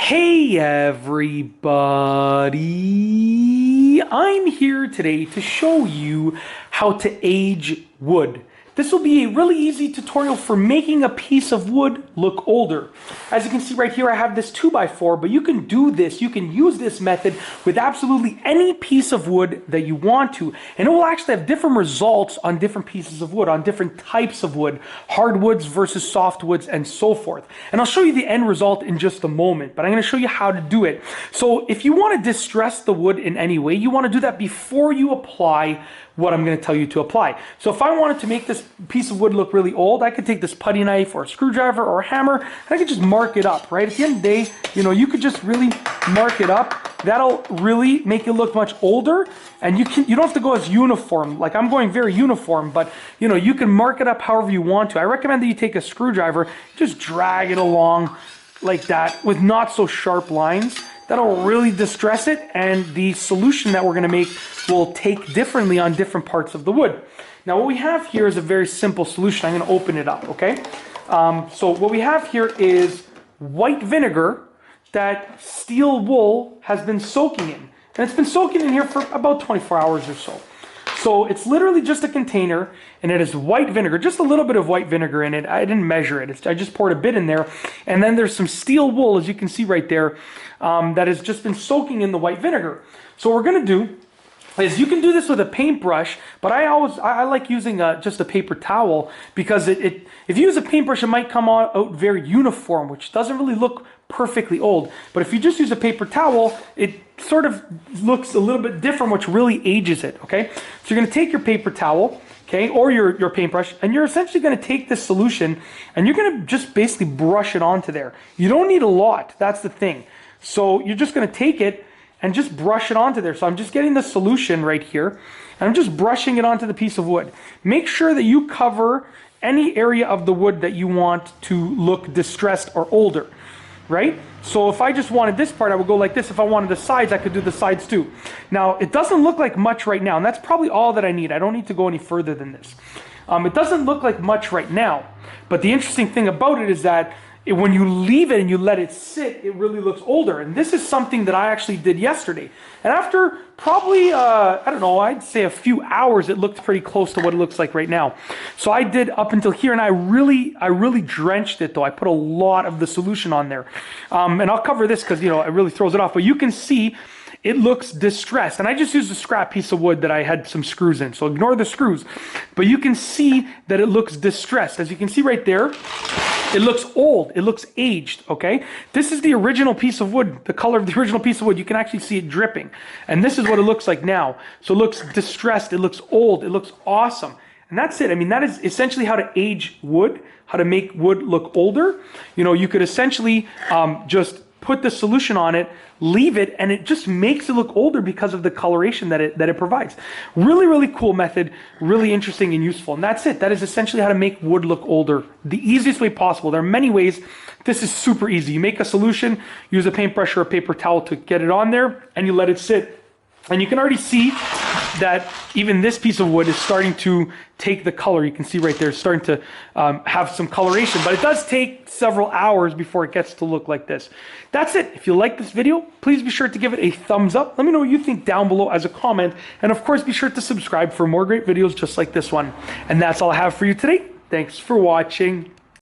Hey everybody, I'm here today to show you how to age wood. This will be a really easy tutorial for making a piece of wood look older. As you can see right here, I have this 2x4, but you can do this, you can use this method with absolutely any piece of wood that you want to. And it will actually have different results on different pieces of wood, on different types of wood, hardwoods versus softwoods and so forth. And I'll show you the end result in just a moment, but I'm gonna show you how to do it. So if you wanna distress the wood in any way, you wanna do that before you apply what I'm going to tell you to apply. So if I wanted to make this piece of wood look really old, I could take this putty knife or a screwdriver or a hammer, and I could just mark it up, right? At the end of the day, you could just really mark it up. That'll really make it look much older, and you don't have to go as uniform. Like I'm going very uniform, but you can mark it up however you want to. I recommend that you take a screwdriver, just drag it along like that with not so sharp lines. That'll really distress it, and the solution that we're going to make will take differently on different parts of the wood. Now what we have here is a very simple solution. I'm going to open it up, okay? So what we have here is white vinegar that steel wool has been soaking in. And it's been soaking in here for about 24 hours or so. So it's literally just a container, and it is white vinegar, just a little bit of white vinegar in it. I didn't measure it. I just poured a bit in there. And then there's some steel wool, as you can see right there, that has just been soaking in the white vinegar. So what we're going to do is you can do this with a paintbrush, but I like using just a paper towel, because if you use a paintbrush, it might come out very uniform, which doesn't really look perfectly old. But if you just use a paper towel, it sort of looks a little bit different, which really ages it, okay? So you're going to take your paper towel, okay, or your paintbrush, and you're essentially going to take this solution, and you're going to just basically brush it onto there. You don't need a lot, that's the thing. So you're just going to take it and just brush it onto there. So I'm just getting the solution right here, and I'm just brushing it onto the piece of wood. Make sure that you cover any area of the wood that you want to look distressed or older, right? So if I just wanted this part, I would go like this. If I wanted the sides, I could do the sides too. Now, it doesn't look like much right now, and that's probably all that I need. I don't need to go any further than this. It doesn't look like much right now, but the interesting thing about it is that when you leave it and you let it sit, it really looks older. And this is something that I actually did yesterday. And after probably, I don't know, I'd say a few hours, it looked pretty close to what it looks like right now. So I did up until here, and I really drenched it though. I put a lot of the solution on there. And I'll cover this because, it really throws it off. But you can see it looks distressed. And I just used a scrap piece of wood that I had some screws in. So ignore the screws. But you can see that it looks distressed. As you can see right there, it looks old. It looks aged, okay? This is the original piece of wood, the color of the original piece of wood. You can actually see it dripping. And this is what it looks like now. So it looks distressed. It looks old. It looks awesome. And that's it. I mean, that is essentially how to age wood, how to make wood look older. You could essentially just put the solution on it, leave it, and it just makes it look older because of the coloration that it provides. Really, really cool method, really interesting and useful. And that's it. That is essentially how to make wood look older. The easiest way possible. There are many ways. This is super easy. You make a solution, use a paintbrush or a paper towel to get it on there, and you let it sit. And you can already see that even this piece of wood is starting to take the color. You can see right there, it's starting to have some coloration, but it does take several hours before it gets to look like this. That's it. If you like this video, please be sure to give it a thumbs up. Let me know what you think down below as a comment. And of course, be sure to subscribe for more great videos just like this one. And that's all I have for you today. Thanks for watching.